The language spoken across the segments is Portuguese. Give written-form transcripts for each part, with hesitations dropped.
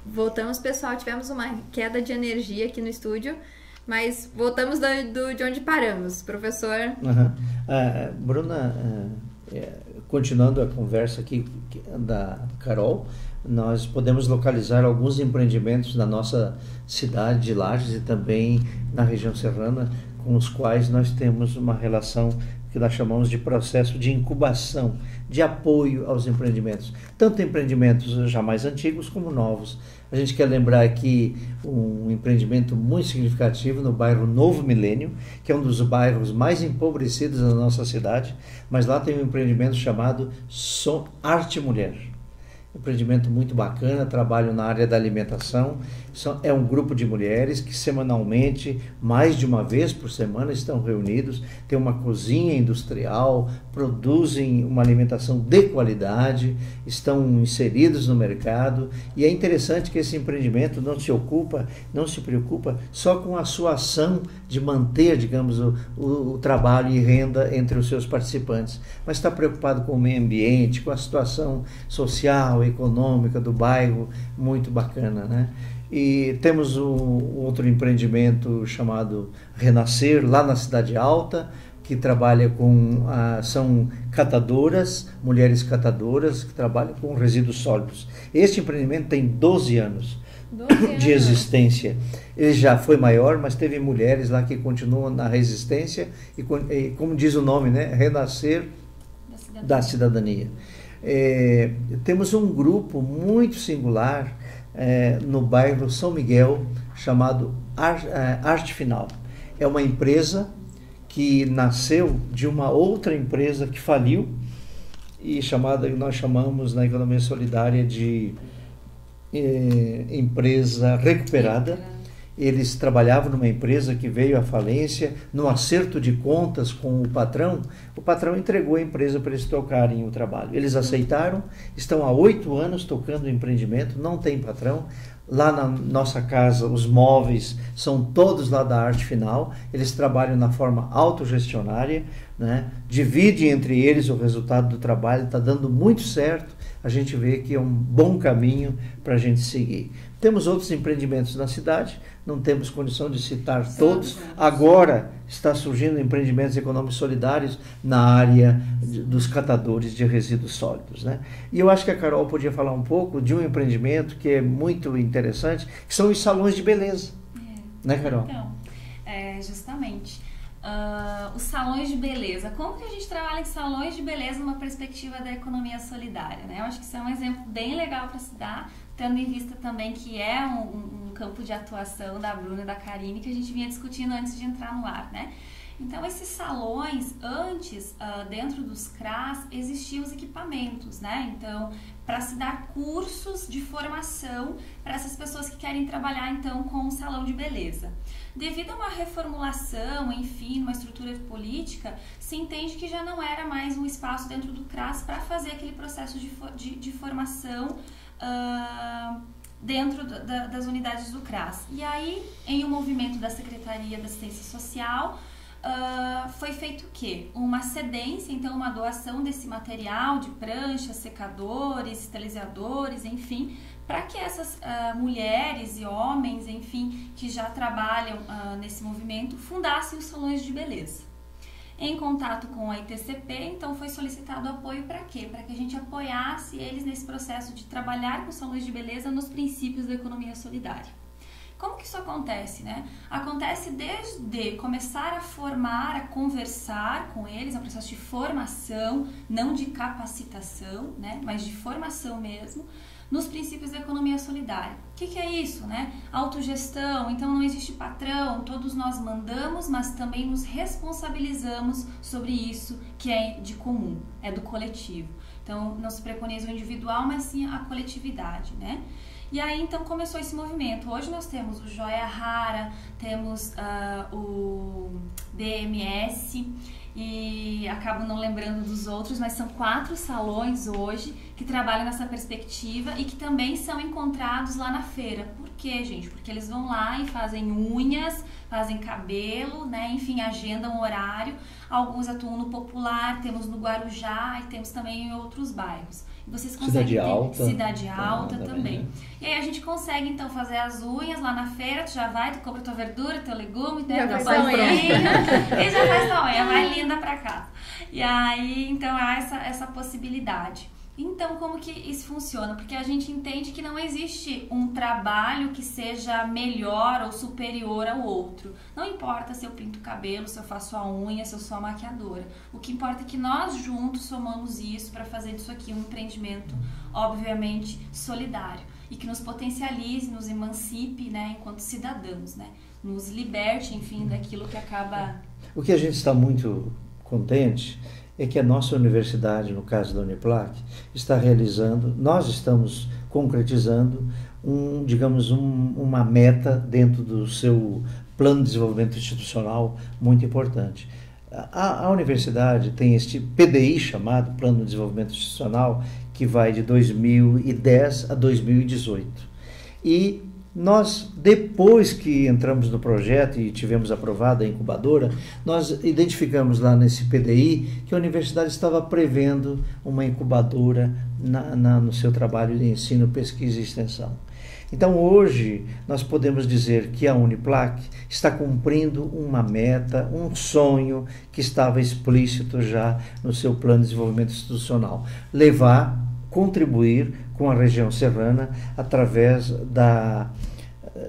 Voltamos, pessoal. Tivemos uma queda de energia aqui no estúdio, mas voltamos de onde paramos, professor. Bruna, continuando a conversa aqui da Carol, nós podemos localizar alguns empreendimentos na nossa cidade de Lages e também na região serrana, com os quais nós temos uma relação que nós chamamos de processo de incubação, de apoio aos empreendimentos, tanto empreendimentos já mais antigos como novos. A gente quer lembrar aqui um empreendimento muito significativo no bairro Novo Milênio, que é um dos bairros mais empobrecidos da nossa cidade, mas lá tem um empreendimento chamado Arte Mulher. Empreendimento muito bacana, trabalho na área da alimentação. É um grupo de mulheres que semanalmente, mais de uma vez por semana, estão reunidos, tem uma cozinha industrial, produzem uma alimentação de qualidade, estão inseridos no mercado, e é interessante que esse empreendimento não se preocupa só com a sua ação de manter, digamos, o trabalho e renda entre os seus participantes, mas está preocupado com o meio ambiente, com a situação social, econômica do bairro, muito bacana, né? E temos outro empreendimento chamado Renascer, lá na Cidade Alta, que trabalha são catadoras, mulheres catadoras, que trabalham com resíduos sólidos. Este empreendimento tem 12 anos de existência. Ele já foi maior, mas teve mulheres lá que continuam na resistência e como diz o nome, né? Renascer da cidadania. Temos um grupo muito singular no bairro São Miguel, chamado Arte Final. É uma empresa que nasceu de uma outra empresa que faliu e nós chamamos na economia solidária de empresa recuperada. Eles trabalhavam numa empresa que veio à falência, no acerto de contas com o patrão entregou a empresa para eles tocarem o trabalho. Eles aceitaram, estão há 8 anos tocando o empreendimento, não tem patrão. Lá na nossa casa, os móveis são todos lá da Arte Final, eles trabalham na forma autogestionária, né? Dividem entre eles o resultado do trabalho, está dando muito certo, a gente vê que é um bom caminho para a gente seguir. Temos outros empreendimentos na cidade, não temos condição de citar todos. Agora está surgindo empreendimentos econômicos solidários na área dos catadores de resíduos sólidos, né? E eu acho que a Carol podia falar um pouco de um empreendimento que é muito interessante, que são os salões de beleza. Né, Carol? Então, justamente. Os salões de beleza. Como que a gente trabalha em salões de beleza numa perspectiva da economia solidária, né? Eu acho que isso é um exemplo bem legal para se dar, tendo em vista também que é um campo de atuação da Bruna e da Karine, que a gente vinha discutindo antes de entrar no ar, né? Então, esses salões, antes, dentro dos CRAs, existiam os equipamentos, né? Então, para se dar cursos de formação para essas pessoas que querem trabalhar, então, com um salão de beleza. Devido a uma reformulação, enfim, uma estrutura política, se entende que já não era mais um espaço dentro do CRAS para fazer aquele processo de formação dentro das unidades do CRAS. E aí, em um movimento da Secretaria da Assistência Social, foi feito o quê? Uma cedência, então uma doação desse material de pranchas, secadores, esterilizadores, enfim, para que essas mulheres e homens, enfim, que já trabalham nesse movimento, fundassem os salões de beleza. Em contato com a ITCP, então foi solicitado apoio para quê? Para que a gente apoiasse eles nesse processo de trabalhar com salões de beleza nos princípios da economia solidária. Como que isso acontece, né? Acontece desde começar a formar, a conversar com eles, é um processo de formação, não de capacitação, né? Mas de formação mesmo, nos princípios da economia solidária. O que é isso, né? Autogestão, então não existe patrão, todos nós mandamos, mas também nos responsabilizamos sobre isso que é de comum, é do coletivo. Então não se preconiza o individual, mas sim a coletividade, né? E aí então começou esse movimento. Hoje nós temos o Joia Rara, temos o DMS e acabo não lembrando dos outros, mas são 4 salões hoje que trabalham nessa perspectiva e que também são encontrados lá na feira. Por quê, gente? Porque eles vão lá e fazem unhas, fazem cabelo, né? Enfim, agendam horário. Alguns atuam no Popular, temos no Guarujá e temos também em outros bairros. Vocês conseguem Cidade Alta também. E aí a gente consegue, então, fazer as unhas lá na feira, tu já vai, tu compra tua verdura, teu legume, né? Já faz tua unha. E já faz tua unha, vai linda pra casa. E aí, então, há essa possibilidade. Então, como que isso funciona? Porque a gente entende que não existe um trabalho que seja melhor ou superior ao outro. Não importa se eu pinto o cabelo, se eu faço a unha, se eu sou a maquiadora. O que importa é que nós juntos somamos isso para fazer disso aqui um empreendimento, obviamente, solidário. E que nos potencialize, nos emancipe, né, enquanto cidadãos, né? Nos liberte, enfim, daquilo que acaba... O que a gente está muito contente é que a nossa universidade, no caso da Uniplac, está realizando, nós estamos concretizando uma meta dentro do seu plano de desenvolvimento institucional muito importante. A universidade tem este PDI chamado Plano de Desenvolvimento Institucional, que vai de 2010 a 2018. E nós, depois que entramos no projeto e tivemos aprovada a incubadora, nós identificamos lá nesse PDI que a universidade estava prevendo uma incubadora no seu trabalho de ensino, pesquisa e extensão. Então, hoje, nós podemos dizer que a Uniplac está cumprindo uma meta, um sonho que estava explícito já no seu plano de desenvolvimento institucional. Contribuir com a região serrana através da,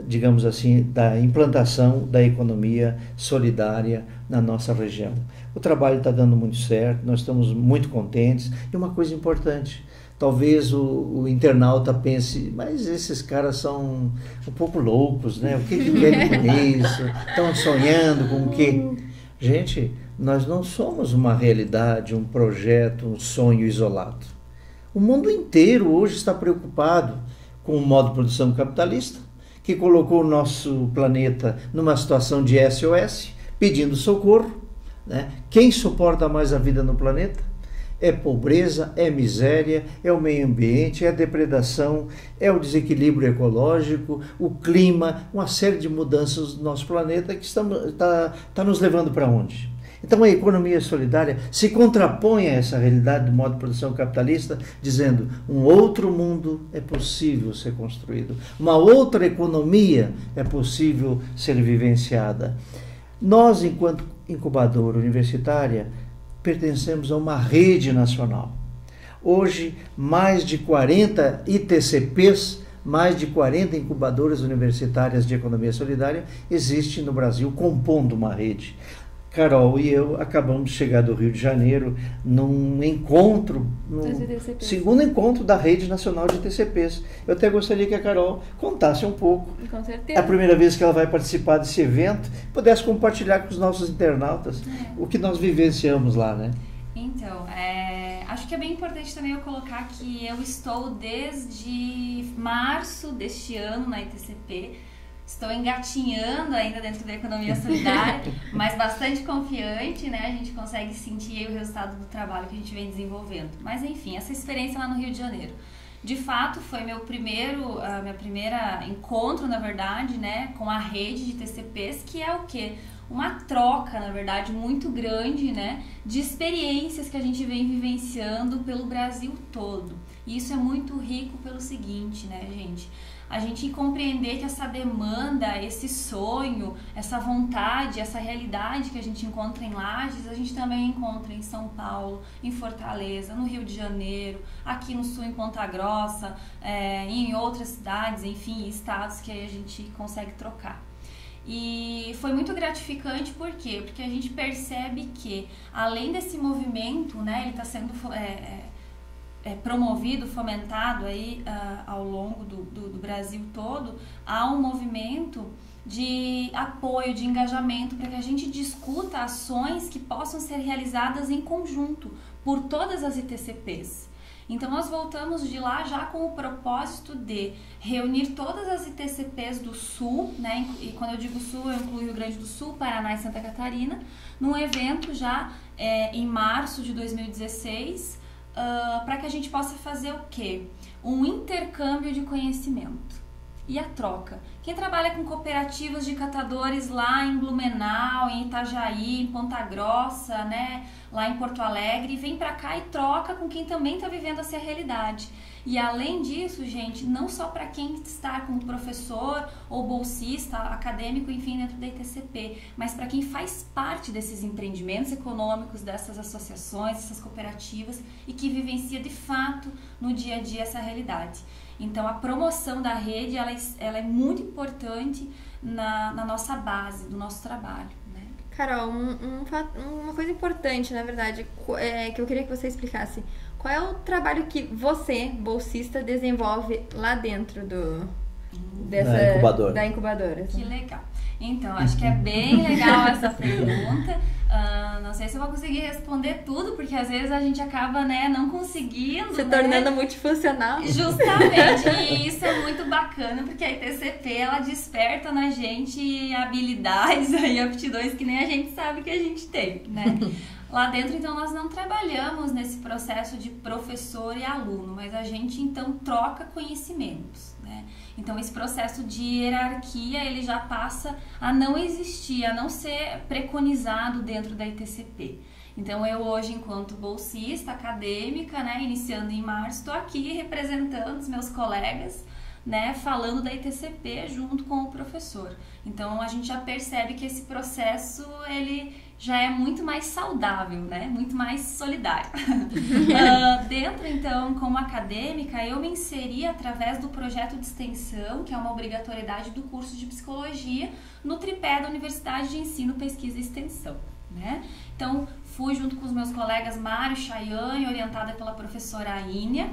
digamos assim, da implantação da economia solidária na nossa região. O trabalho está dando muito certo, nós estamos muito contentes. E uma coisa importante, talvez o internauta pense, mas esses caras são um pouco loucos, né? O que querem com isso? Estão sonhando com o quê? Gente, nós não somos uma realidade, um projeto, um sonho isolado. O mundo inteiro hoje está preocupado com o modo de produção capitalista, que colocou o nosso planeta numa situação de SOS, pedindo socorro, né? Quem suporta mais a vida no planeta? É pobreza, é miséria, é o meio ambiente, é a depredação, é o desequilíbrio ecológico, o clima, uma série de mudanças do nosso planeta que está nos levando para onde? Então a economia solidária se contrapõe a essa realidade do modo de produção capitalista, dizendo um outro mundo é possível ser construído, uma outra economia é possível ser vivenciada. Nós, enquanto incubadora universitária, pertencemos a uma rede nacional. Hoje, mais de 40 ITCPs, mais de 40 incubadoras universitárias de economia solidária existem no Brasil, compondo uma rede. Carol e eu acabamos de chegar do Rio de Janeiro num encontro, no segundo encontro da Rede Nacional de ITCPs. Eu até gostaria que a Carol contasse um pouco. Com certeza. É a primeira vez que ela vai participar desse evento, pudesse compartilhar com os nossos internautas o que nós vivenciamos lá, né? Então, acho que é bem importante também eu colocar que eu estou desde março deste ano na ITCP. Estou engatinhando ainda dentro da economia solidária, mas bastante confiante, né? A gente consegue sentir aí o resultado do trabalho que a gente vem desenvolvendo. Mas enfim, essa experiência lá no Rio de Janeiro, de fato, foi minha primeira encontro, na verdade, né? Com a rede de TCPs, que é o quê? Uma troca, na verdade, muito grande, né? De experiências que a gente vem vivenciando pelo Brasil todo. E isso é muito rico pelo seguinte, né, gente? A gente compreender que essa demanda, esse sonho, essa vontade, essa realidade que a gente encontra em Lages, a gente também encontra em São Paulo, em Fortaleza, no Rio de Janeiro, aqui no Sul, em Ponta Grossa, em outras cidades, enfim, estados que aí a gente consegue trocar. E foi muito gratificante, por quê? Porque a gente percebe que, além desse movimento, né, ele está sendo promovido, fomentado aí ao longo do Brasil todo, há um movimento de apoio, de engajamento, para que a gente discuta ações que possam ser realizadas em conjunto por todas as ITCPs. Então nós voltamos de lá já com o propósito de reunir todas as ITCPs do Sul, né? E quando eu digo Sul, eu incluo Rio Grande do Sul, Paraná e Santa Catarina, num evento já em março de 2016, para que a gente possa fazer o quê? Um intercâmbio de conhecimento. e a troca. Quem trabalha com cooperativas de catadores lá em Blumenau, em Itajaí, em Ponta Grossa, né, lá em Porto Alegre, vem para cá e troca com quem também está vivendo essa realidade. E além disso, gente, não só para quem está como professor ou bolsista, acadêmico, enfim, dentro da ITCP, mas para quem faz parte desses empreendimentos econômicos, dessas associações, dessas cooperativas e que vivencia de fato no dia a dia essa realidade. Então, a promoção da rede, ela é muito importante na nossa base, do nosso trabalho. Carol, uma coisa importante, na verdade, que eu queria que você explicasse. Qual é o trabalho que você, bolsista, desenvolve lá dentro da incubadora? Que legal. Então, acho que é bem legal essa pergunta. Não sei se eu vou conseguir responder tudo, porque às vezes a gente acaba, né, não conseguindo. Se tornando multifuncional. Justamente, e isso é muito bacana, porque a ITCP, ela desperta na gente habilidades e aptidões que nem a gente sabe que a gente tem, né? Lá dentro, então, nós não trabalhamos nesse processo de professor e aluno, mas a gente, então, troca conhecimentos, né? Então, esse processo de hierarquia, ele já passa a não existir, a não ser preconizado dentro da ITCP. Então, eu hoje, enquanto bolsista acadêmica, né, iniciando em março, estou aqui representando os meus colegas, né, falando da ITCP junto com o professor. Então, a gente já percebe que esse processo, ele já é muito mais saudável, né? Muito mais solidário. Dentro, então, como acadêmica, eu me inseri através do projeto de extensão, que é uma obrigatoriedade do curso de psicologia, no tripé da Universidade de Ensino, Pesquisa e Extensão, né? Então, fui junto com os meus colegas Mário e Chayane, orientada pela professora Ínia,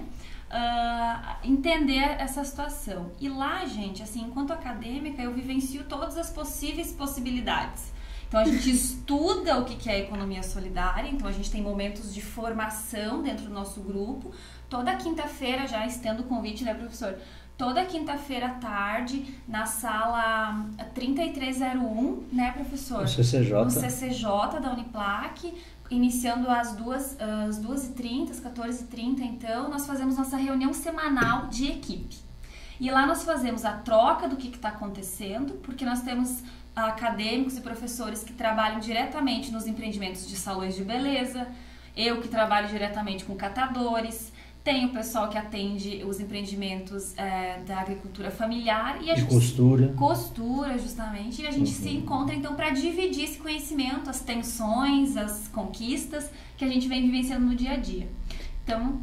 entender essa situação. E lá, gente, assim, enquanto acadêmica, eu vivencio todas as possíveis possibilidades. Então, a gente estuda o que é a economia solidária, então a gente tem momentos de formação dentro do nosso grupo. Toda quinta-feira, já estendo o convite, né, professor? Toda quinta-feira à tarde, na sala 3301, né, professor? No CCJ. No CCJ da Uniplac, iniciando às 2h30, às 14h30, então, nós fazemos nossa reunião semanal de equipe. E lá nós fazemos a troca do que está acontecendo, porque nós temos acadêmicos e professores que trabalham diretamente nos empreendimentos de salões de beleza, eu que trabalho diretamente com catadores, tem o pessoal que atende os empreendimentos da agricultura familiar e a gente costura justamente, e a gente se encontra então para dividir esse conhecimento, as tensões, as conquistas que a gente vem vivenciando no dia a dia. Então,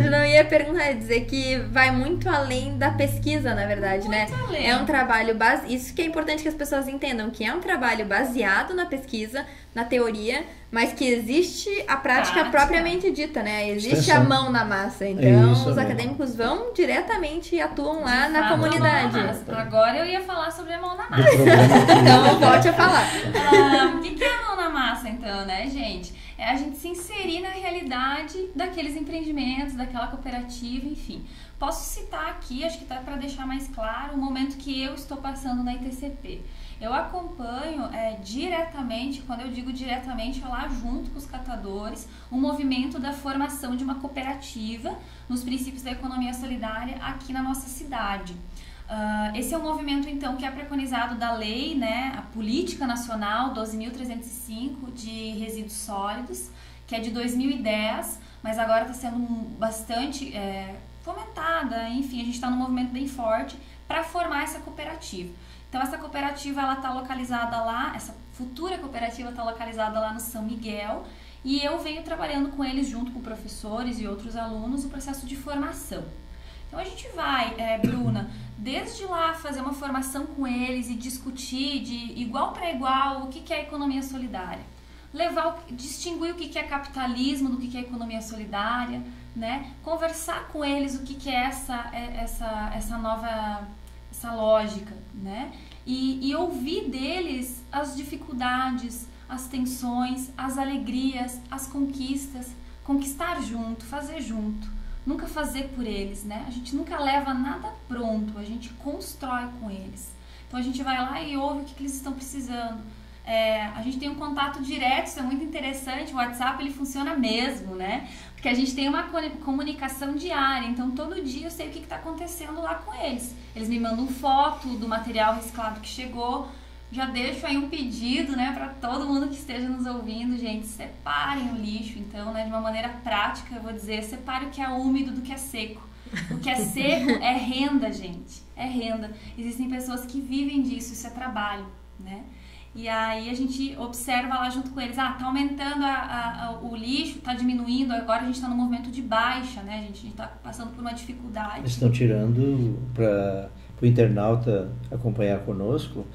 não ia perguntar, ia dizer que vai muito além da pesquisa, na verdade, muito, né? Além. É um trabalho isso que é importante que as pessoas entendam, que é um trabalho baseado na pesquisa, na teoria, mas que existe a prática propriamente dita, né? Existe a mão na massa. Então, os acadêmicos vão diretamente e atuam lá na comunidade. Agora eu ia falar sobre a mão na massa. Então, volte a falar. O que é a mão na massa, então, né, gente? É a gente se inserir na realidade daqueles empreendimentos, daquela cooperativa, enfim. Posso citar aqui, acho que tá para deixar mais claro, o momento que eu estou passando na ITCP. Eu acompanho diretamente, quando eu digo diretamente, é lá junto com os catadores, o movimento da formação de uma cooperativa nos princípios da economia solidária aqui na nossa cidade. Esse é um movimento, então, que é preconizado da lei, né, a Política Nacional 12.305 de Resíduos Sólidos, que é de 2010, mas agora está sendo bastante fomentada, enfim, a gente está num movimento bem forte para formar essa cooperativa. Então, essa cooperativa, ela está localizada lá, essa futura cooperativa está localizada lá no São Miguel, e eu venho trabalhando com eles junto com professores e outros alunos o processo de formação. Então, a gente vai, Bruna, desde lá fazer uma formação com eles e discutir de igual para igual o que é a economia solidária. Distinguir o que é capitalismo do que é economia solidária, né? Conversar com eles o que é essa nova lógica, né? E ouvir deles as dificuldades, as tensões, as alegrias, as conquistas, conquistar junto, fazer junto. Nunca fazer por eles, né? A gente nunca leva nada pronto, a gente constrói com eles. Então a gente vai lá e ouve o que eles estão precisando. a gente tem um contato direto, isso é muito interessante, o WhatsApp ele funciona mesmo, né? Porque a gente tem uma comunicação diária, então todo dia eu sei o que está acontecendo lá com eles. Eles me mandam foto do material reciclado que chegou. Já deixo aí um pedido, né, para todo mundo que esteja nos ouvindo, gente, separem o lixo, então, né, de uma maneira prática, eu vou dizer, separe o que é úmido do que é seco. O que é seco é renda, gente, é renda. Existem pessoas que vivem disso, isso é trabalho, né? E aí a gente observa lá junto com eles, tá aumentando o lixo, tá diminuindo, agora a gente tá no movimento de baixa, né, a gente tá passando por uma dificuldade. Eles estão tirando para o internauta acompanhar conosco,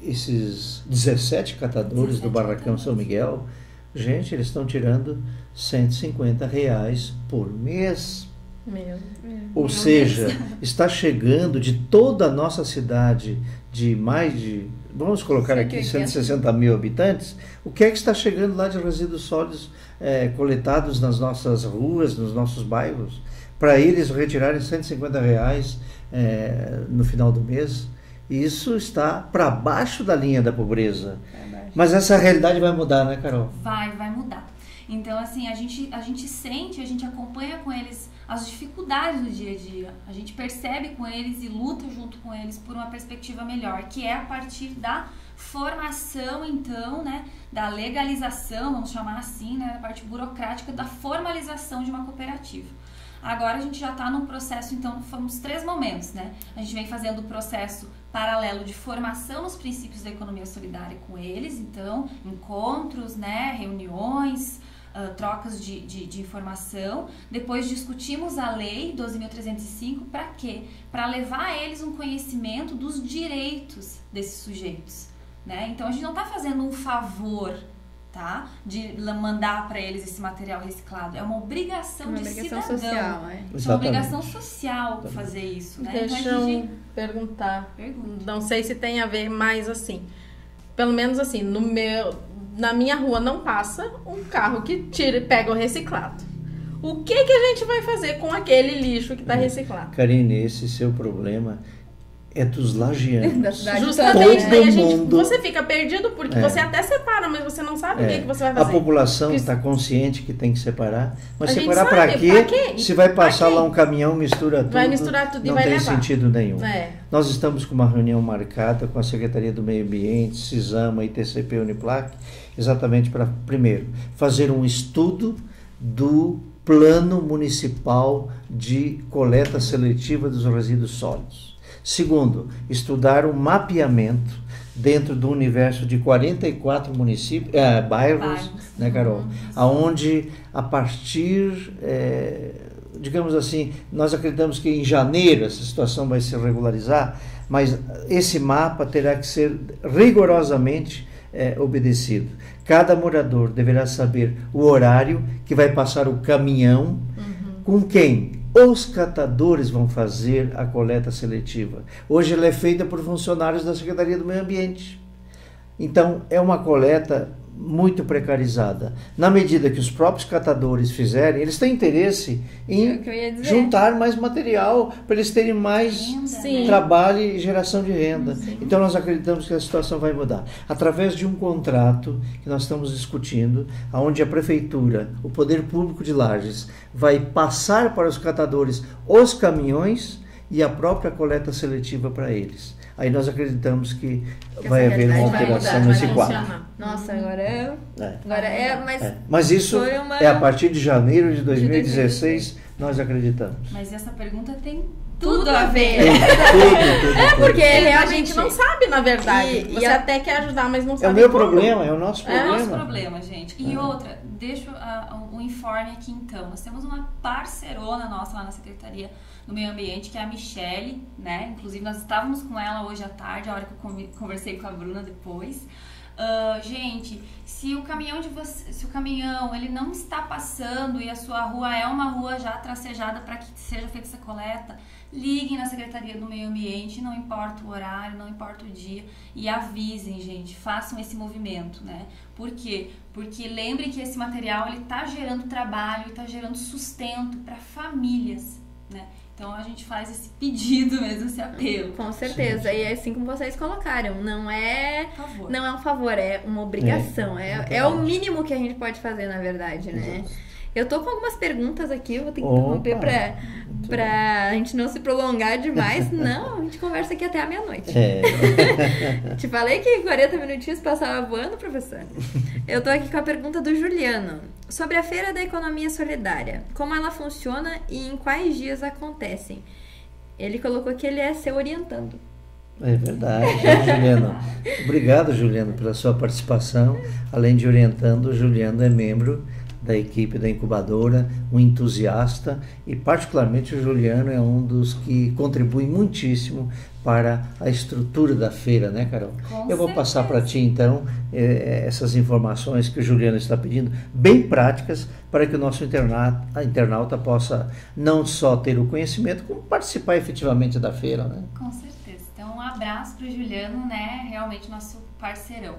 esses 17 catadores do Barracão São Miguel, gente, eles estão tirando R$150 por mês. Ou seja, está chegando de toda a nossa cidade, de mais de, vamos colocar aqui 160 mil habitantes, o que é que está chegando lá de resíduos sólidos coletados nas nossas ruas, nos nossos bairros, para eles retirarem R$150 no final do mês? Isso está para baixo da linha da pobreza. Mas essa realidade vai mudar, né, Carol? Vai mudar. Então, assim, a gente sente, a gente acompanha com eles as dificuldades do dia a dia. A gente percebe com eles e luta junto com eles por uma perspectiva melhor, que é a partir da formação, então, né, da legalização, vamos chamar assim, né, a parte burocrática da formalização de uma cooperativa. Agora a gente já está num processo, então, fomos 3 momentos, né? A gente vem fazendo o processo paralelo de formação nos princípios da economia solidária com eles, então, encontros, né, reuniões, trocas de informação. Depois discutimos a lei 12.305, para quê? Para levar a eles um conhecimento dos direitos desses sujeitos, né? Então, a gente não está fazendo um favor, tá? De mandar para eles esse material reciclado. É uma obrigação de cidadão. Social, é uma obrigação social fazer isso, né? Deixa eu perguntar. Não sei se tem a ver mais assim. Pelo menos assim, na minha rua não passa um carro que pega o reciclado. O que a gente vai fazer com aquele lixo que está reciclado? Karine, esse seu problema é dos lagianos. Justamente, daí você fica perdido porque você até separa, mas você não sabe o que você vai fazer. A população está consciente que tem que separar, mas separar para quê? Se vai passar lá um caminhão, mistura tudo, vai misturar tudo e vai levar. Não tem sentido nenhum. Nós estamos com uma reunião marcada com a Secretaria do Meio Ambiente, CISAMA e TCP Uniplac, exatamente para, primeiro, fazer um estudo do Plano Municipal de Coleta Seletiva dos Resíduos Sólidos. Segundo, estudar um mapeamento dentro do universo de 44 municípios, bairros, né, Carol? Onde, a partir, digamos assim, nós acreditamos que em janeiro essa situação vai se regularizar, mas esse mapa terá que ser rigorosamente obedecido. Cada morador deverá saber o horário que vai passar o caminhão, com quem os catadores vão fazer a coleta seletiva. Hoje ela é feita por funcionários da Secretaria do Meio Ambiente. Então, é uma coleta muito precarizada. Na medida que os próprios catadores fizerem, eles têm interesse em juntar mais material para eles terem mais trabalho e geração de renda. Sim. Então nós acreditamos que a situação vai mudar. Através de um contrato que nós estamos discutindo, onde a prefeitura, o poder público de Lages, vai passar para os catadores os caminhões e a própria coleta seletiva para eles. Aí nós acreditamos que vai haver uma alteração nesse quadro. Nossa, agora mas isso é a partir de janeiro de 2016, nós acreditamos. Mas essa pergunta tem tudo a ver. Tudo. Porque a gente não sabe, na verdade. Você até quer ajudar, mas não sabe. É o meu problema, é o nosso problema. É o nosso problema, gente. E outra, deixo um informe aqui então. Nós temos uma parceirona nossa lá na Secretaria do Meio Ambiente, que é a Michele, né? Inclusive nós estávamos com ela hoje à tarde, a hora que eu conversei com a Bruna depois. Gente, se o caminhão ele não está passando e a sua rua é uma rua já tracejada para que seja feita essa coleta, liguem na Secretaria do Meio Ambiente, não importa o horário, não importa o dia, e avisem, gente, façam esse movimento, né? Por quê? Porque lembrem que esse material ele está gerando trabalho e está gerando sustento para famílias. né? Então a gente faz esse pedido mesmo, esse apelo. Com certeza. E assim como vocês colocaram, não é um favor, é uma obrigação. É o mínimo que a gente pode fazer, na verdade, né? Eu tô com algumas perguntas aqui, eu vou ter que interromper pra gente não se prolongar demais, senão a gente conversa aqui até a meia-noite. Te falei que 40 minutinhos passava voando, professor? Eu tô aqui com a pergunta do Juliano. Sobre a Feira da Economia Solidária, como ela funciona e em quais dias acontecem? Ele colocou que ele é seu orientando. É verdade, Juliano. Obrigado, Juliano, pela sua participação. Além de orientando, o Juliano é membro da equipe da incubadora, um entusiasta, e particularmente o Juliano é um dos que contribui muitíssimo para a estrutura da feira, né, Carol? Eu vou passar para ti, então, essas informações que o Juliano está pedindo, bem práticas, para que o nosso internauta possa não só ter o conhecimento, como participar efetivamente da feira, né? Com certeza. Então, um abraço para o Juliano, né, realmente nosso parceirão.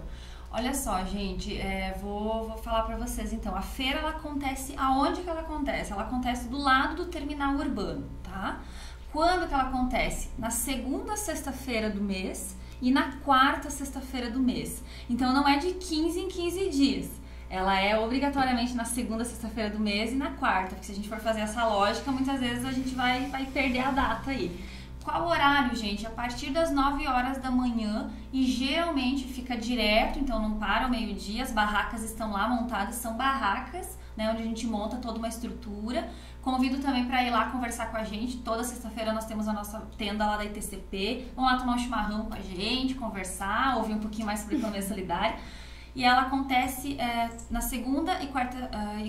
Olha só, gente, vou falar para vocês, então, a feira, ela acontece, aonde que ela acontece? Ela acontece do lado do terminal urbano, tá? Quando que ela acontece? Na segunda sexta-feira do mês e na quarta sexta-feira do mês. Então, não é de 15 em 15 dias. Ela é obrigatoriamente na segunda sexta-feira do mês e na quarta, porque se a gente for fazer essa lógica, muitas vezes a gente vai perder a data aí. Qual o horário, gente? A partir das 9 horas da manhã e geralmente fica direto, então não para ao meio-dia, as barracas estão lá montadas, são barracas, né, onde a gente monta toda uma estrutura. Convido também para ir lá conversar com a gente, toda sexta-feira nós temos a nossa tenda lá da ITCP, vamos lá tomar um chimarrão com a gente, conversar, ouvir um pouquinho mais sobre economia solidária. E ela acontece na segunda e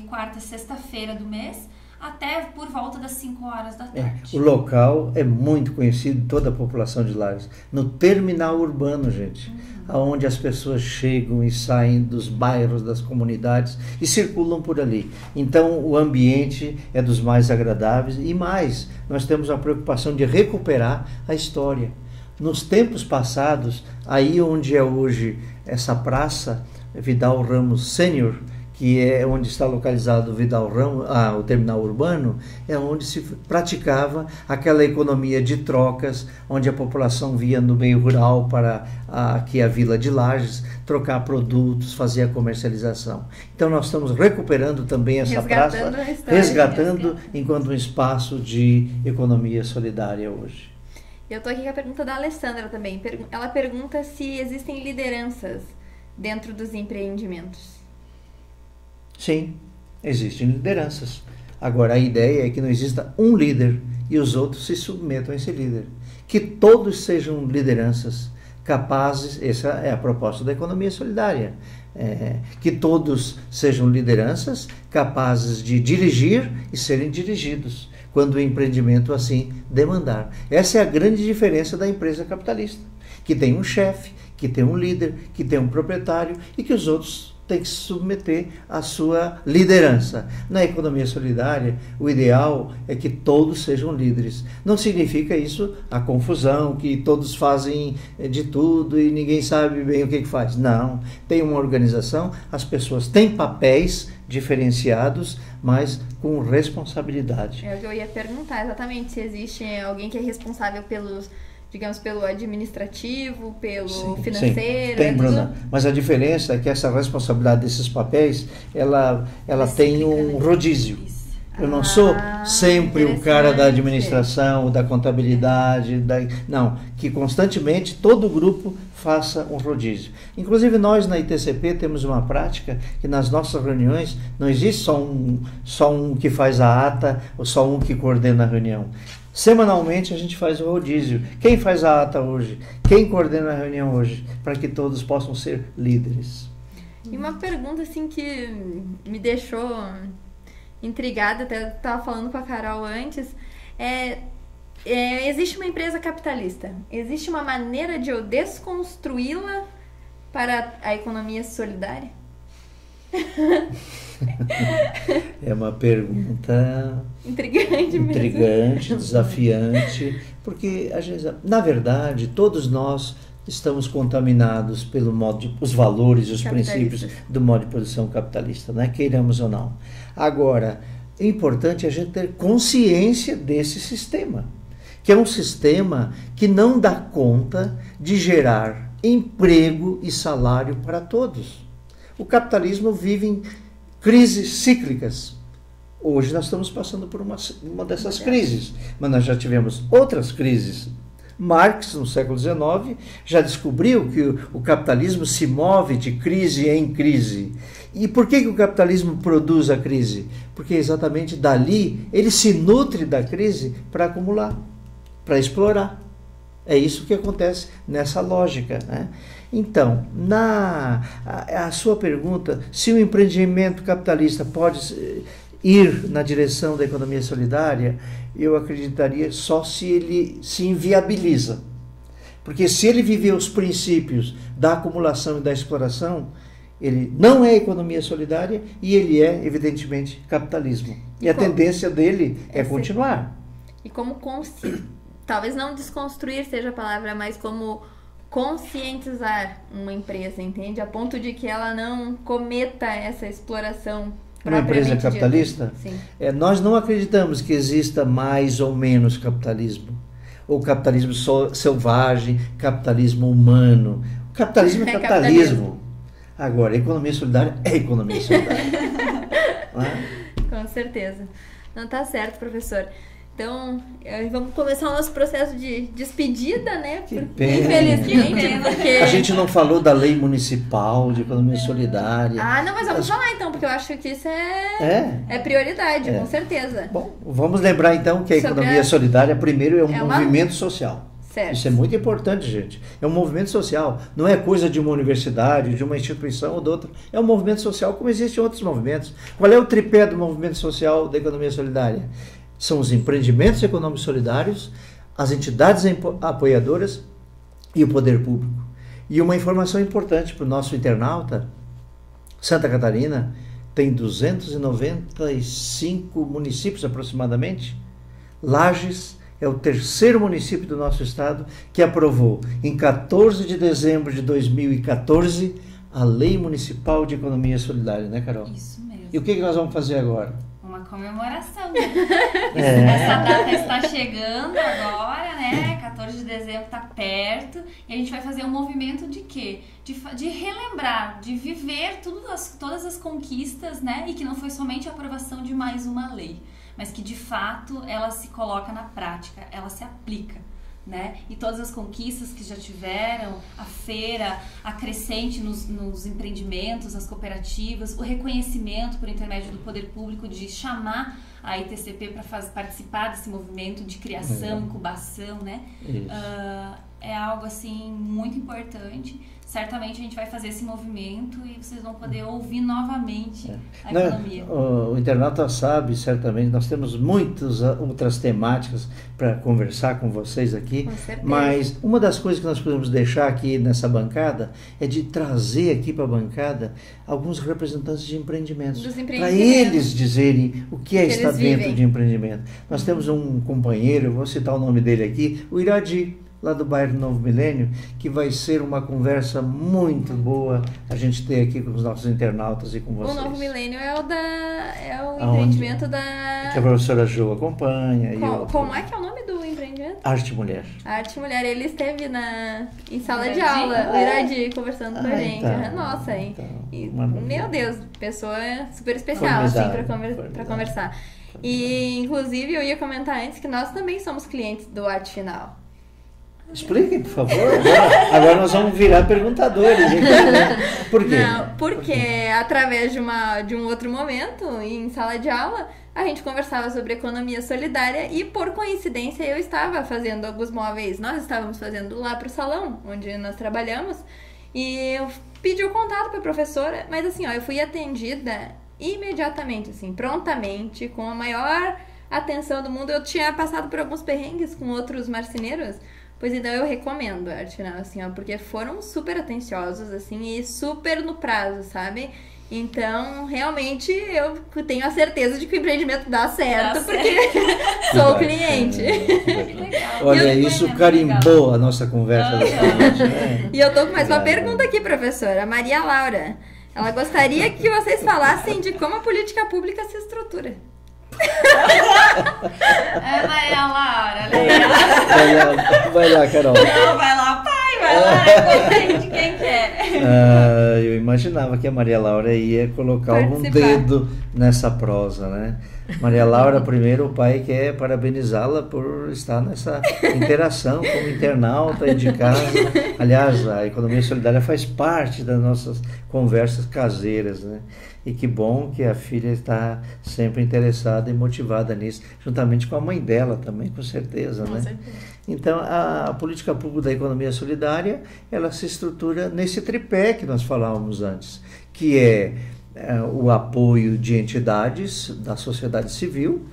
quarta sexta-feira do mês, até por volta das 5 horas da tarde. O local é muito conhecido, toda a população de Lages, no terminal urbano, gente, onde as pessoas chegam e saem dos bairros, das comunidades e circulam por ali. Então o ambiente é dos mais agradáveis e mais, nós temos a preocupação de recuperar a história. Nos tempos passados, aí onde é hoje essa praça, Vidal Ramos Sênior, que é onde está localizado o Vidal Ramos, o terminal urbano, é onde se praticava aquela economia de trocas, onde a população via no meio rural para aqui a Vila de Lages, trocar produtos, fazer a comercialização. Então nós estamos recuperando também essa praça, resgatando enquanto um espaço de economia solidária hoje. Eu estou aqui com a pergunta da Alessandra também. Ela pergunta se existem lideranças dentro dos empreendimentos. Sim, existem lideranças. Agora, a ideia é que não exista um líder e os outros se submetam a esse líder. Que todos sejam lideranças capazes, essa é a proposta da economia solidária, que todos sejam lideranças capazes de dirigir e serem dirigidos, quando o empreendimento assim demandar. Essa é a grande diferença da empresa capitalista, que tem um chefe, que tem um líder, que tem um proprietário e que os outros tem que se submeter à sua liderança. Na economia solidária, o ideal é que todos sejam líderes. Não significa isso a confusão, que todos fazem de tudo e ninguém sabe bem o que faz. Não. Tem uma organização, as pessoas têm papéis diferenciados, mas com responsabilidade. É o que eu ia perguntar exatamente, se existe alguém que é responsável pelos, digamos, pelo administrativo, pelo financeiro. Sim, tem, Bruna. Mas a diferença é que essa responsabilidade desses papéis, ela tem um rodízio. Eu não sou sempre o cara da administração, da contabilidade, não, que constantemente todo o grupo faça um rodízio. Inclusive nós na ITCP temos uma prática que nas nossas reuniões não existe só um que faz a ata ou só um que coordena a reunião. Semanalmente a gente faz o rodízio. Quem faz a ata hoje? Quem coordena a reunião hoje? Para que todos possam ser líderes. E uma pergunta assim que me deixou intrigada, até estava falando com a Carol antes, existe uma empresa capitalista, existe uma maneira de eu desconstruí-la para a economia solidária? É uma pergunta intrigante, desafiante, porque na verdade todos nós estamos contaminados pelo os valores e os princípios do modo de produção capitalista, né? Queiramos ou não. Agora, é importante a gente ter consciência desse sistema, que é um sistema que não dá conta de gerar emprego e salário para todos. O capitalismo vive em crises cíclicas. Hoje nós estamos passando por uma dessas crises, mas nós já tivemos outras crises. Marx, no século XIX, já descobriu que o capitalismo se move de crise em crise. E por que o capitalismo produz a crise? Porque exatamente dali ele se nutre da crise para acumular, para explorar. É isso que acontece nessa lógica, né? Então, a sua pergunta, se o empreendimento capitalista pode ir na direção da economia solidária, eu acreditaria só se ele se inviabiliza. Porque se ele viver os princípios da acumulação e da exploração, ele não é economia solidária e ele é, evidentemente, capitalismo. E a tendência dele é continuar. E como talvez não desconstruir seja a palavra, mas como conscientizar uma empresa, entende? A ponto de que ela não cometa essa exploração. Uma empresa capitalista? Sim. Nós não acreditamos que exista mais ou menos capitalismo. Ou capitalismo selvagem, capitalismo humano. Capitalismo é capitalismo. Agora, economia solidária é economia solidária. Com certeza. Não está certo, professor. Então, vamos começar o nosso processo de despedida, né? Que pena. Infelizmente, porque... A gente não falou da lei municipal de economia solidária. Ah, não, mas vamos falar então, porque eu acho que isso é prioridade, com certeza. Bom, vamos lembrar então que a economia solidária, primeiro, é um movimento social. Certo. Isso é muito importante, gente. É um movimento social. Não é coisa de uma universidade, de uma instituição ou de outra. É um movimento social como existem outros movimentos. Qual é o tripé do movimento social da economia solidária? São os empreendimentos econômicos solidários, as entidades apoiadoras e o poder público. E uma informação importante para o nosso internauta: Santa Catarina tem 295 municípios aproximadamente. Lages é o terceiro município do nosso estado que aprovou, em 14 de dezembro de 2014, a Lei Municipal de Economia Solidária, né, Carol? Isso mesmo. E o que nós vamos fazer agora? Uma comemoração, né? Essa data está chegando agora, né? 14 de dezembro está perto. E a gente vai fazer um movimento de quê? De relembrar, de viver todas as conquistas, né? E que não foi somente a aprovação de mais uma lei, mas que de fato ela se coloca na prática, ela se aplica, né? E todas as conquistas que já tiveram, a feira, a crescente nos empreendimentos, as cooperativas, o reconhecimento por intermédio do poder público de chamar a ITCP para participar desse movimento de criação, incubação, né? É algo assim muito importante. Certamente a gente vai fazer esse movimento e vocês vão poder ouvir novamente a economia. O internauta sabe, certamente, nós temos muitas outras temáticas para conversar com vocês aqui, mas uma das coisas que nós podemos deixar aqui nessa bancada é de trazer aqui para a bancada alguns representantes de empreendimentos, para eles dizerem o que é estar dentro de empreendimento. Nós temos um companheiro, eu vou citar o nome dele aqui, o Iradi, lá do bairro Novo Milênio, que vai ser uma conversa muito boa a gente ter aqui com os nossos internautas e com vocês. O Novo Milênio é o empreendimento que a professora Jo acompanha. Como é que é o nome do empreendimento? Arte Mulher. Arte Mulher. Ele esteve em sala de aula, o Iradi, conversando com a gente. Então, nossa, hein? Meu Deus, pessoa super especial assim, para conversar. E, inclusive, eu ia comentar antes que nós também somos clientes do Arte Final. Expliquem, por favor. Agora nós vamos virar perguntadores. Por quê? Não, porque através de um outro momento, em sala de aula, a gente conversava sobre economia solidária e, por coincidência, eu estava fazendo alguns móveis. Nós estávamos fazendo lá para o salão, onde nós trabalhamos, e eu pedi o contato para a professora, mas assim, eu fui atendida imediatamente, assim, prontamente, com a maior atenção do mundo. Eu tinha passado por alguns perrengues com outros marceneiros. Pois então eu recomendo a Arte Final, assim, porque foram super atenciosos, assim, e super no prazo, sabe? Então, realmente, eu tenho a certeza de que o empreendimento dá certo, porque sou cliente. Olha, isso carimbou a nossa conversa. E eu tô com mais uma pergunta aqui, professora. A Maria Laura, ela gostaria que vocês falassem de como a política pública se estrutura. É Maria Laura, legal. Vai lá, Carol. Não, vai lá, pai, vai lá, conta de quem que é. Eu imaginava que a Maria Laura ia colocar algum Participar. dedo nessa prosa, né? Maria Laura, primeiro o pai quer parabenizá-la por estar nessa interação como internauta de casa. Aliás, a economia solidária faz parte das nossas conversas caseiras, né? E que bom que a filha está sempre interessada e motivada nisso, juntamente com a mãe dela também, com certeza, Com né? certeza. Então, a política pública da economia solidária, ela se estrutura nesse tripé que nós falávamos antes, que é o apoio de entidades da sociedade civil,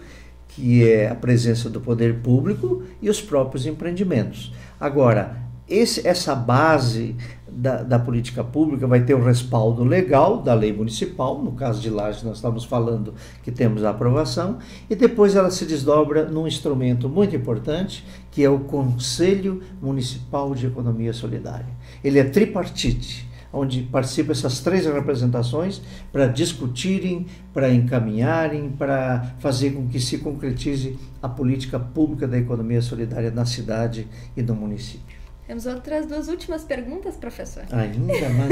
que é a presença do poder público e os próprios empreendimentos. Agora, essa base da política pública vai ter o respaldo legal da lei municipal, no caso de Lages nós estamos falando que temos a aprovação, e depois ela se desdobra num instrumento muito importante, que é o Conselho Municipal de Economia Solidária. Ele é tripartite, onde participam essas três representações para discutirem, para encaminharem, para fazer com que se concretize a política pública da economia solidária na cidade e no município. Temos outras duas últimas perguntas, professor. Ainda mais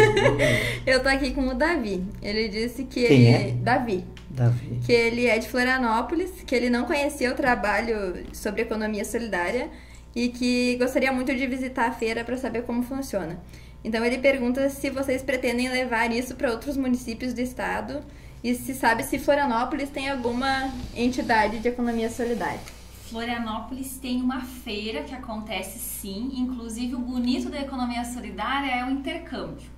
Eu tô aqui com o Davi. Ele disse que Quem ele... é? Davi. Que ele é de Florianópolis, que ele não conhecia o trabalho sobre economia solidária e que gostaria muito de visitar a feira para saber como funciona. Então ele pergunta se vocês pretendem levar isso para outros municípios do estado e se sabe se Florianópolis tem alguma entidade de economia solidária. Florianópolis tem uma feira que acontece sim, inclusive o bonito da economia solidária é o intercâmbio.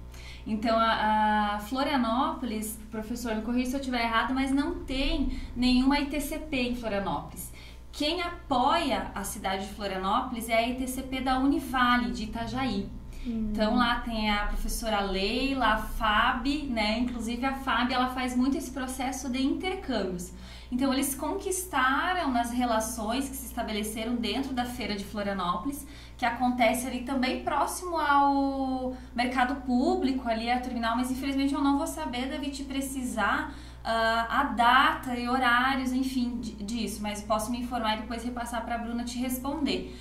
Então a Florianópolis, professor, me corrija se eu estiver errado, mas não tem nenhuma ITCP em Florianópolis. Quem apoia a cidade de Florianópolis é a ITCP da Univale, de Itajaí. Então lá tem a professora Leila, a Fábio, né? Inclusive a Fábio, ela faz muito esse processo de intercâmbios. Então eles conquistaram nas relações que se estabeleceram dentro da feira de Florianópolis, que acontece ali também próximo ao mercado público, ali a terminal, mas infelizmente eu não vou saber, Davi, te precisar a data e horários, enfim, disso, mas posso me informar e depois repassar para a Bruna te responder.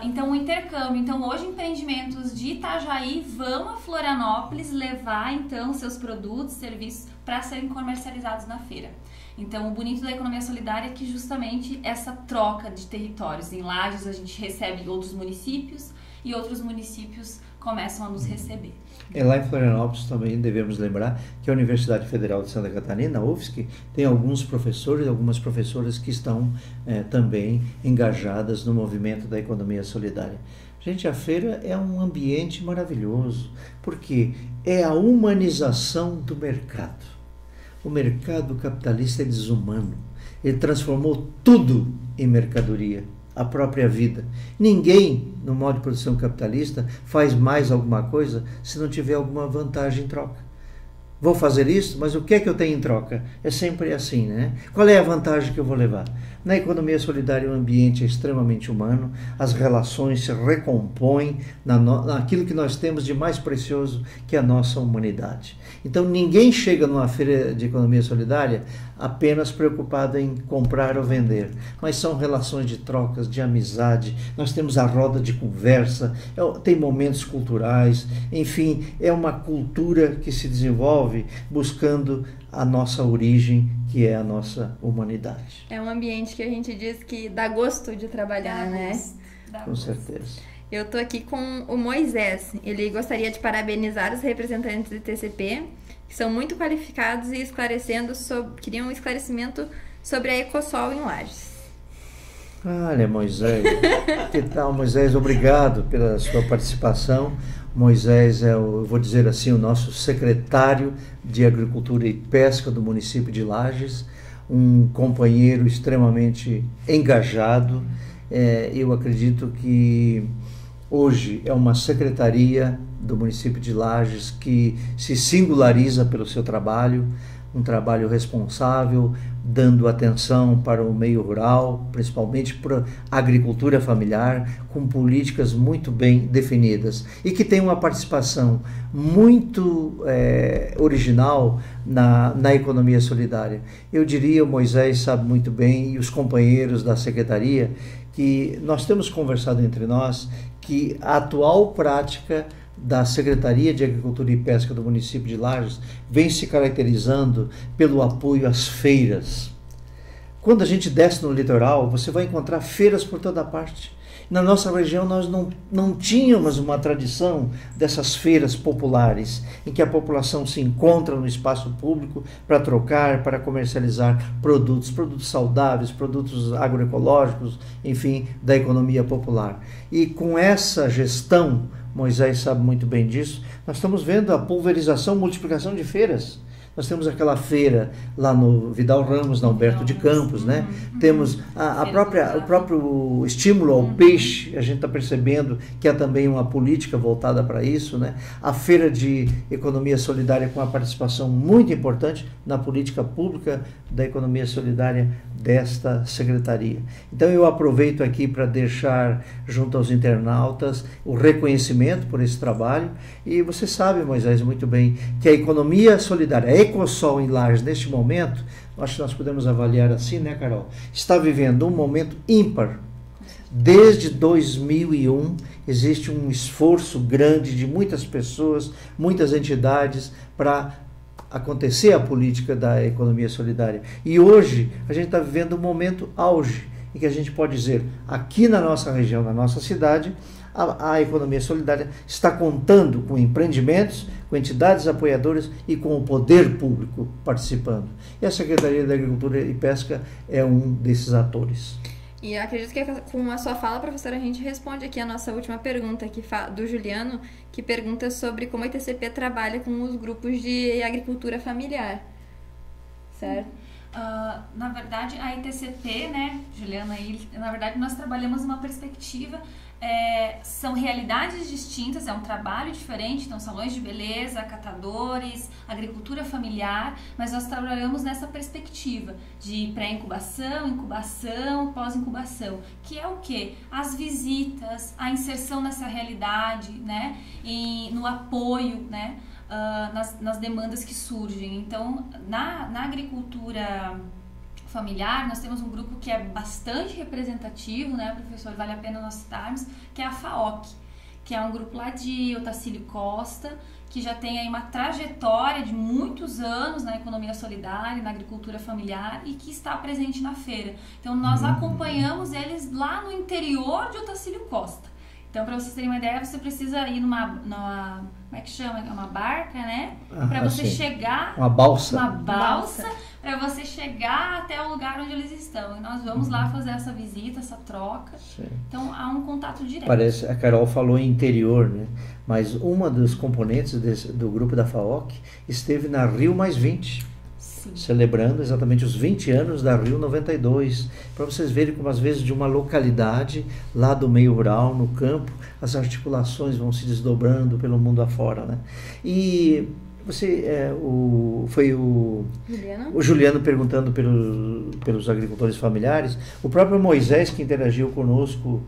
Então o intercâmbio, então hoje empreendimentos de Itajaí vão a Florianópolis levar então seus produtos, serviços para serem comercializados na feira. Então o bonito da economia solidária é que justamente essa troca de territórios, em Lages a gente recebe outros municípios e outros municípios começam a nos receber. Lá em Florianópolis também devemos lembrar que a Universidade Federal de Santa Catarina, a UFSC, tem alguns professores e algumas professoras que estão também engajadas no movimento da economia solidária. Gente, a feira é um ambiente maravilhoso, porque é a humanização do mercado. O mercado capitalista é desumano. Ele transformou tudo em mercadoria, a própria vida. Ninguém, no modo de produção capitalista, faz mais alguma coisa se não tiver alguma vantagem em troca. Vou fazer isso, mas o que é que eu tenho em troca? É sempre assim, né? Qual é a vantagem que eu vou levar? Na economia solidária, o ambiente é extremamente humano, as relações se recompõem naquilo que nós temos de mais precioso, que é a nossa humanidade. Então, ninguém chega numa feira de economia solidária apenas preocupado em comprar ou vender, mas são relações de trocas, de amizade, nós temos a roda de conversa, tem momentos culturais, enfim, é uma cultura que se desenvolve buscando a nossa origem, que é a nossa humanidade. É um ambiente que a gente diz que dá gosto de trabalhar, né? Com certeza. Eu tô aqui com o Moisés. Ele gostaria de parabenizar os representantes do TCP, que são muito qualificados e queriam um esclarecimento sobre a Ecosol em Lages. Olha, Moisés. Que tal, Moisés? Obrigado pela sua participação. Moisés é, eu vou dizer assim, o nosso secretário de Agricultura e Pesca do município de Lages, um companheiro extremamente engajado. Eu acredito que hoje é uma secretaria do município de Lages que se singulariza pelo seu trabalho. um trabalho responsável, dando atenção para o meio rural, principalmente para a agricultura familiar, com políticas muito bem definidas e que tem uma participação muito original na economia solidária. Eu diria, o Moisés sabe muito bem, e os companheiros da Secretaria, que nós temos conversado entre nós que a atual prática da Secretaria de Agricultura e Pesca do município de Lages vem se caracterizando pelo apoio às feiras. Quando a gente desce no litoral, você vai encontrar feiras por toda parte. Na nossa região nós não tínhamos uma tradição dessas feiras populares, em que a população se encontra no espaço público para trocar, para comercializar produtos saudáveis, produtos agroecológicos, enfim, da economia popular. E com essa gestão, Moisés sabe muito bem disso, nós estamos vendo a pulverização, multiplicação de feiras. Nós temos aquela feira lá no Vidal Ramos, na Humberto de Campos, né? Temos o próprio estímulo ao peixe, a gente está percebendo que há também uma política voltada para isso, né? A feira de economia solidária com a participação muito importante na política pública da economia solidária desta secretaria. Então eu aproveito aqui para deixar junto aos internautas o reconhecimento por esse trabalho, e você sabe, Moisés, muito bem, que a economia solidária, a Ecosol em Lages, neste momento, acho que nós podemos avaliar assim, né, Carol? Está vivendo um momento ímpar. Desde 2001 existe um esforço grande de muitas pessoas, muitas entidades para acontecer a política da economia solidária. E hoje a gente está vivendo um momento auge, em que a gente pode dizer, aqui na nossa região, na nossa cidade, a economia solidária está contando com empreendimentos, com entidades apoiadoras e com o poder público participando. E a Secretaria da Agricultura e Pesca é um desses atores. E eu acredito que com a sua fala, professora, a gente responde aqui a nossa última pergunta aqui do Juliano, que pergunta sobre como a ITCP trabalha com os grupos de agricultura familiar. Certo? Na verdade, a ITCP, né, Juliana, na verdade nós trabalhamos uma perspectiva, são realidades distintas, é um trabalho diferente, então salões de beleza, catadores, agricultura familiar, mas nós trabalhamos nessa perspectiva de pré-incubação, incubação, pós-incubação, que é o quê? As visitas, a inserção nessa realidade, né, no apoio, né, nas demandas que surgem. Então, na agricultura familiar, nós temos um grupo que é bastante representativo, né, professor, vale a pena nós citarmos, que é a FAOC, que é um grupo lá de Otacílio Costa, que já tem aí uma trajetória de muitos anos na economia solidária, na agricultura familiar, e que está presente na feira. Então, nós acompanhamos eles lá no interior de Otacílio Costa. Então, para vocês terem uma ideia, você precisa ir numa como é que chama? É uma barca, né? Para você chegar... Uma balsa. Uma balsa, para você chegar até o lugar onde eles estão. E nós vamos lá fazer essa visita, essa troca. Sim. Então, há um contato direto. Parece, a Carol falou em interior, né? Mas uma dos componentes do grupo da FAOC esteve na Rio Mais 20. Celebrando exatamente os 20 anos da Rio 92, para vocês verem como às vezes de uma localidade lá do meio rural, no campo, as articulações vão se desdobrando pelo mundo afora, né? E você, foi o Juliano perguntando pelos agricultores familiares, o próprio Moisés, que interagiu conosco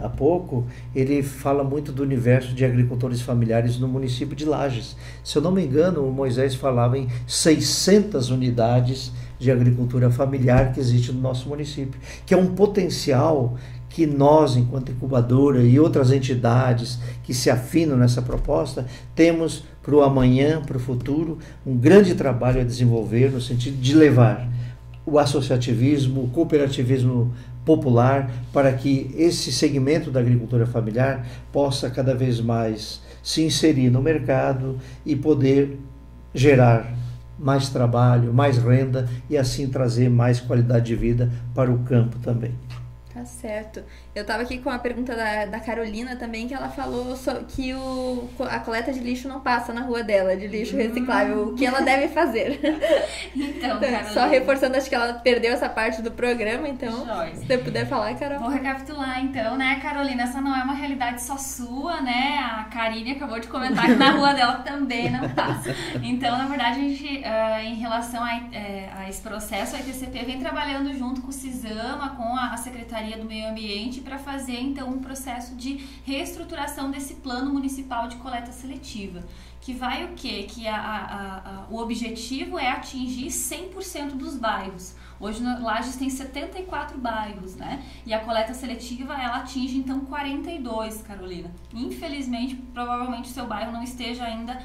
há pouco, ele fala muito do universo de agricultores familiares no município de Lages. Se eu não me engano, o Moisés falava em 600 unidades de agricultura familiar que existe no nosso município, que é um potencial que nós, enquanto incubadora e outras entidades que se afinam nessa proposta, temos para o amanhã, para o futuro, um grande trabalho a desenvolver no sentido de levar o associativismo, o cooperativismo popular, para que esse segmento da agricultura familiar possa cada vez mais se inserir no mercado e poder gerar mais trabalho, mais renda e assim trazer mais qualidade de vida para o campo também. Tá certo. Eu tava aqui com a pergunta da Carolina também, que ela falou que a coleta de lixo não passa na rua dela, de lixo reciclável. O que ela deve fazer? Então, Carolina, só reforçando, acho que ela perdeu essa parte do programa, então, Joyce, se você puder falar, Carol. Vou recapitular, então, né, Carolina? Essa não é uma realidade só sua, né? A Karine acabou de comentar que na rua dela também não passa. Então, na verdade, a gente, em relação a esse processo, a ITCP vem trabalhando junto com o CISAMA, com a Secretaria do Meio Ambiente, para fazer então um processo de reestruturação desse plano municipal de coleta seletiva, que vai o quê? Que o objetivo é atingir 100% dos bairros. Hoje Lages tem 74 bairros, né? E a coleta seletiva ela atinge então 42, Carolina. Infelizmente, provavelmente o seu bairro não esteja ainda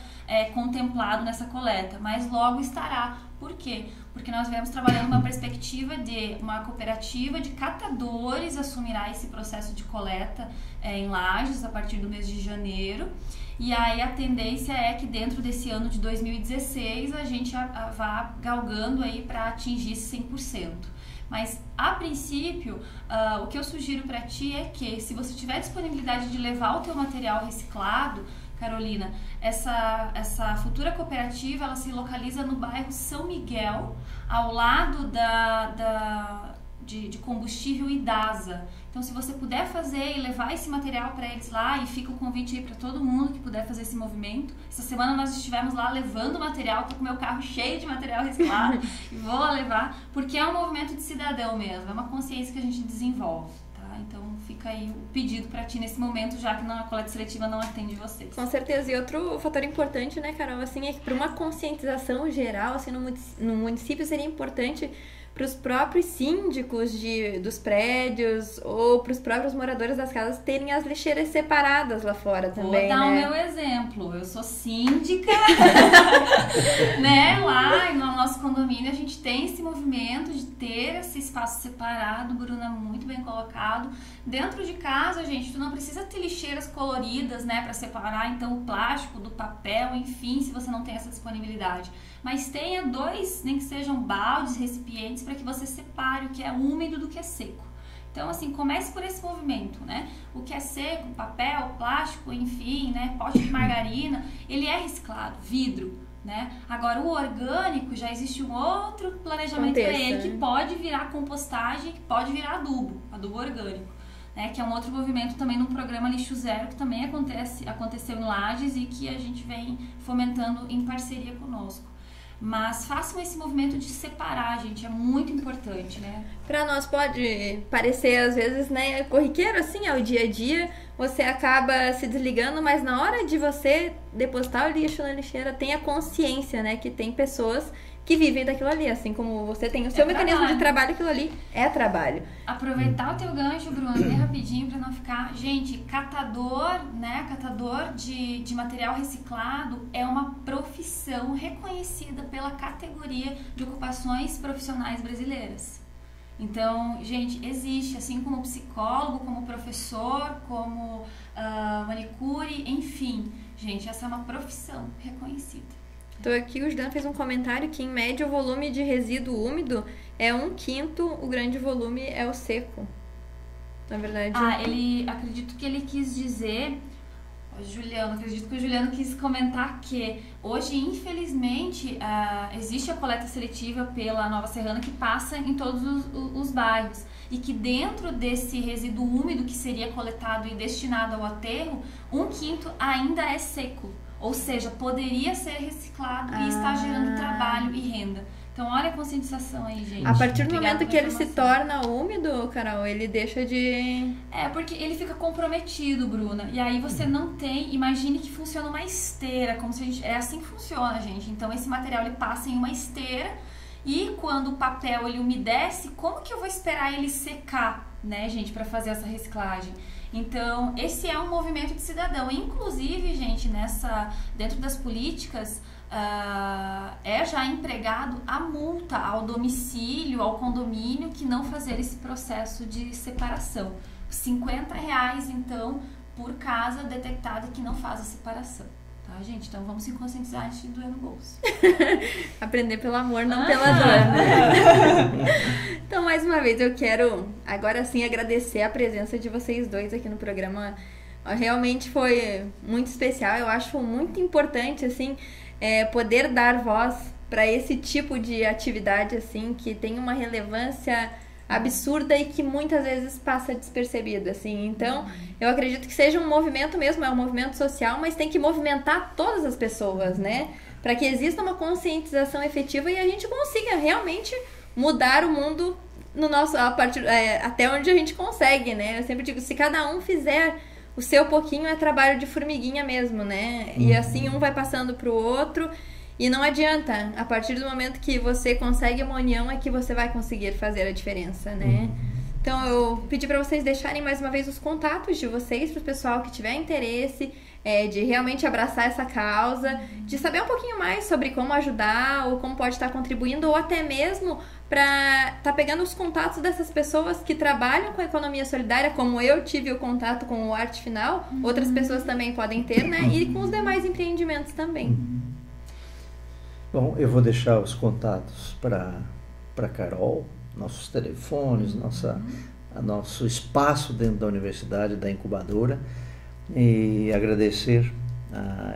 contemplado nessa coleta, mas logo estará. Por quê? Porque nós viemos trabalhando uma perspectiva de uma cooperativa de catadores assumirá esse processo de coleta em Lages a partir do mês de janeiro. E aí a tendência é que dentro desse ano de 2016 a gente vá galgando aí para atingir esse 100%. Mas a princípio, o que eu sugiro para ti é que se você tiver disponibilidade de levar o teu material reciclado, Carolina, essa futura cooperativa ela se localiza no bairro São Miguel, ao lado de combustível Idasa. Então, se você puder fazer e levar esse material para eles lá, e fica o convite aí para todo mundo que puder fazer esse movimento. Essa semana nós estivemos lá levando material, tô com meu carro cheio de material reciclado e vou lá levar, porque é um movimento de cidadão mesmo, é uma consciência que a gente desenvolve. Então fica aí o pedido para ti nesse momento, já que a coleta seletiva não atende vocês. Com certeza. E outro fator importante, né, Carol, assim, é que para uma conscientização geral, assim, no município seria importante para os próprios síndicos dos prédios ou para os próprios moradores das casas terem as lixeiras separadas lá fora também, Vou dar né? o meu exemplo. Eu sou síndica, né? Lá no nosso condomínio a gente tem esse movimento de ter esse espaço separado, Bruna, muito bem colocado. Dentro de casa, gente, tu não precisa ter lixeiras coloridas, né, para separar então o plástico do papel, enfim, se você não tem essa disponibilidade. Mas tenha 2, nem que sejam baldes, recipientes, para que você separe o que é úmido do que é seco. Então, assim, comece por esse movimento, né? O que é seco, papel, plástico, enfim, né? Pote de margarina, ele é reciclado, vidro, né? Agora, o orgânico, já existe um outro planejamento para ele, que pode virar compostagem, que pode virar adubo orgânico, né? Que é um outro movimento também no programa Lixo Zero, que também aconteceu em Lages e que a gente vem fomentando em parceria conosco. Mas façam esse movimento de separar, gente, é muito importante, né? Pra nós pode parecer, às vezes, né, corriqueiro, assim, ao dia a dia, você acaba se desligando, mas na hora de você depositar o lixo na lixeira, tenha consciência, né, que tem pessoas que vivem daquilo ali, assim como você tem o seu mecanismo de trabalho, aquilo ali é trabalho. Aproveitar o teu gancho, Bruno, bem rapidinho para não ficar... Gente, catador, né, catador de material reciclado é uma profissão reconhecida pela categoria de ocupações profissionais brasileiras. Então, gente, existe, assim como psicólogo, como professor, como manicure, enfim. Gente, essa é uma profissão reconhecida. Então aqui o Juliano fez um comentário que em média o volume de resíduo úmido é 1/5, o grande volume é o seco. Na verdade... acredito que ele quis dizer... acredito que o Juliano quis comentar que hoje, infelizmente, existe a coleta seletiva pela Nova Serrana que passa em todos os bairros. E que dentro desse resíduo úmido que seria coletado e destinado ao aterro, 1/5 ainda é seco. Ou seja, poderia ser reciclado e está gerando trabalho e renda. Então, olha a conscientização aí, gente. A partir do momento que ele se torna úmido, Carol, ele deixa de... porque ele fica comprometido, Bruna. E aí você não tem... Imagine que funciona uma esteira, como se a gente... É assim que funciona, gente. Então, esse material, ele passa em uma esteira e quando o papel, ele umedece, como que eu vou esperar ele secar, né, gente, para fazer essa reciclagem? Então, esse é um movimento de cidadão. Inclusive, gente, dentro das políticas, é já empregado a multa ao domicílio, ao condomínio, que não fazer esse processo de separação. R$50, então, por casa detectada que não faz a separação. Tá, gente? Então vamos se conscientizar antes de doer no bolso. Aprender pelo amor, não pela dor. Então, mais uma vez, eu quero agora sim agradecer a presença de vocês dois aqui no programa. Realmente foi muito especial. Eu acho muito importante, assim, poder dar voz para esse tipo de atividade, assim, que tem uma relevância absurda e que muitas vezes passa despercebido, assim. Então, eu acredito que seja um movimento mesmo, é um movimento social, mas tem que movimentar todas as pessoas, né? Para que exista uma conscientização efetiva e a gente consiga realmente mudar o mundo no nosso, até onde a gente consegue, né? Eu sempre digo, se cada um fizer o seu pouquinho, é trabalho de formiguinha mesmo, né? E assim um vai passando pro outro. E não adianta, a partir do momento que você consegue uma união é que você vai conseguir fazer a diferença, né? Então eu pedi para vocês deixarem mais uma vez os contatos de vocês para o pessoal que tiver interesse de realmente abraçar essa causa, de saber um pouquinho mais sobre como ajudar ou como pode estar contribuindo ou até mesmo para estar pegando os contatos dessas pessoas que trabalham com a economia solidária, como eu tive o contato com o Arte Final, outras pessoas também podem ter, né? E com os demais empreendimentos também. Bom, eu vou deixar os contatos para Carol, nossos telefones, nosso espaço dentro da universidade, da incubadora, e agradecer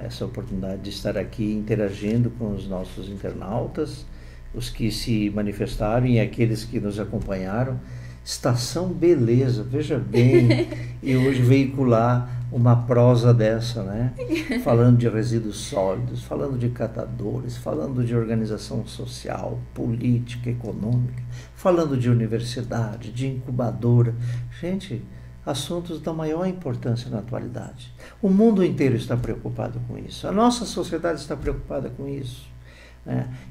essa oportunidade de estar aqui interagindo com os nossos internautas, os que se manifestaram e aqueles que nos acompanharam. Estação Beleza, veja bem, e hoje veicular uma prosa dessa, né? Falando de resíduos sólidos, falando de catadores, falando de organização social, política, econômica, falando de universidade, de incubadora. Gente, assuntos da maior importância na atualidade. O mundo inteiro está preocupado com isso. A nossa sociedade está preocupada com isso.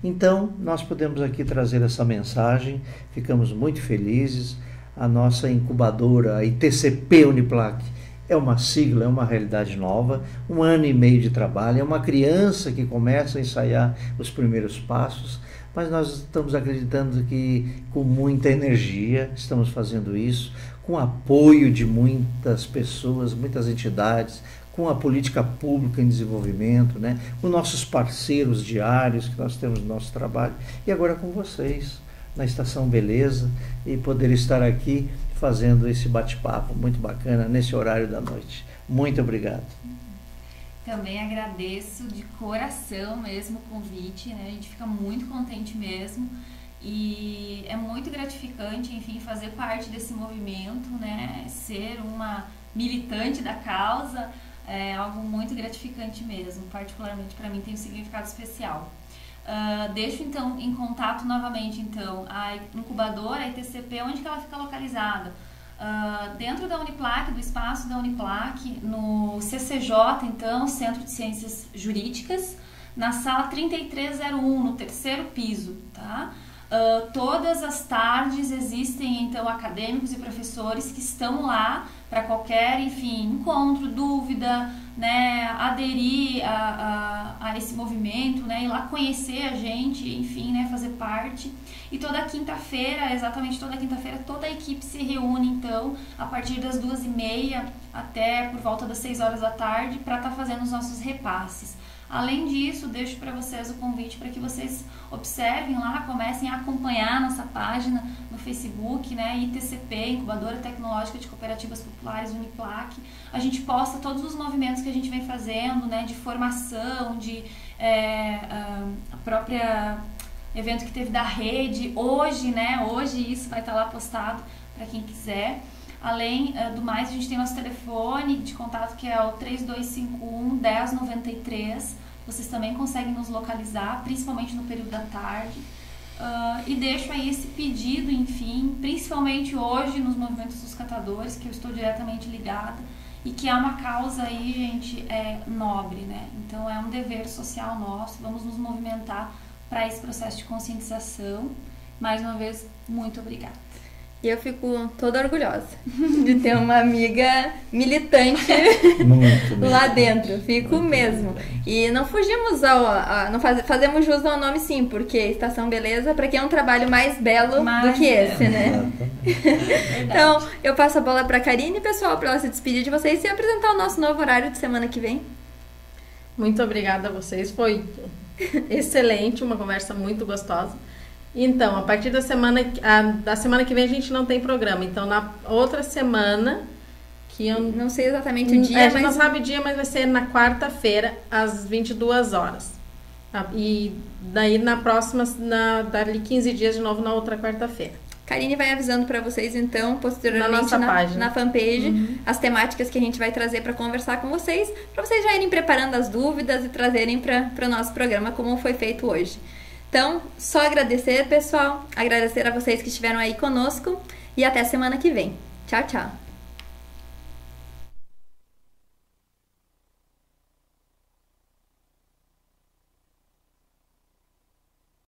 Então, nós podemos aqui trazer essa mensagem, ficamos muito felizes. A nossa incubadora, a ITCP Uniplac, é uma sigla, é uma realidade nova, 1 ano e meio de trabalho, é uma criança que começa a ensaiar os primeiros passos, mas nós estamos acreditando que com muita energia estamos fazendo isso, com apoio de muitas pessoas, muitas entidades, com a política pública em desenvolvimento, né? Com nossos parceiros diários que nós temos no nosso trabalho, e agora com vocês, na Estação Beleza, e poder estar aqui fazendo esse bate-papo muito bacana nesse horário da noite. Muito obrigado. Também agradeço de coração mesmo o convite, né? A gente fica muito contente mesmo. E é muito gratificante, enfim, fazer parte desse movimento, né? Ser uma militante da causa é algo muito gratificante mesmo, particularmente para mim tem um significado especial. Deixo então em contato novamente então a incubadora, a ITCP, onde que ela fica localizada? Dentro da Uniplac, do espaço da Uniplac, no CCJ, então, Centro de Ciências Jurídicas, na sala 3301, no 3º piso, tá? Todas as tardes existem então acadêmicos e professores que estão lá para qualquer, enfim, encontro, dúvida, né, aderir a esse movimento, né, ir lá conhecer a gente, enfim, né, fazer parte. E toda quinta-feira, exatamente toda quinta-feira, toda a equipe se reúne então a partir das 2h30 até por volta das 6 horas da tarde para estar fazendo os nossos repasses. Além disso, deixo para vocês o convite para que vocês observem lá, comecem a acompanhar nossa página no Facebook, né, ITCP, Incubadora Tecnológica de Cooperativas Populares Uniplac. A gente posta todos os movimentos que a gente vem fazendo, né, de formação, de a própria evento que teve da rede, hoje, né, hoje isso vai estar lá postado para quem quiser. Além do mais, a gente tem nosso telefone de contato que é o 3251-1093. Vocês também conseguem nos localizar, principalmente no período da tarde. E deixo aí esse pedido, enfim, principalmente hoje nos movimentos dos catadores, que eu estou diretamente ligada, e que é uma causa aí, gente, nobre, né? Então é um dever social nosso, vamos nos movimentar para esse processo de conscientização. Mais uma vez, muito obrigada. E eu fico toda orgulhosa de ter uma amiga militante lá dentro. Fico muito mesmo. E não fugimos não fazemos jus ao nome sim, porque Estação Beleza, para quem é um trabalho mais belo do que esse, né? Então, eu passo a bola para a Karine, pessoal, para ela se despedir de vocês e apresentar o nosso novo horário de semana que vem. Muito obrigada a vocês. Foi excelente, uma conversa muito gostosa. Então, a partir da semana que vem a gente não tem programa. Então, na outra semana, que eu não sei exatamente o dia, a gente não sabe o dia, mas vai ser na quarta-feira, às 22 horas. E daí na próxima, dali 15 dias de novo, na outra quarta-feira. Karine vai avisando para vocês, então, posteriormente na fanpage, as temáticas que a gente vai trazer para conversar com vocês, para vocês já irem preparando as dúvidas e trazerem para o nosso programa, como foi feito hoje. Então, só agradecer, pessoal, agradecer a vocês que estiveram aí conosco e até semana que vem. Tchau, tchau!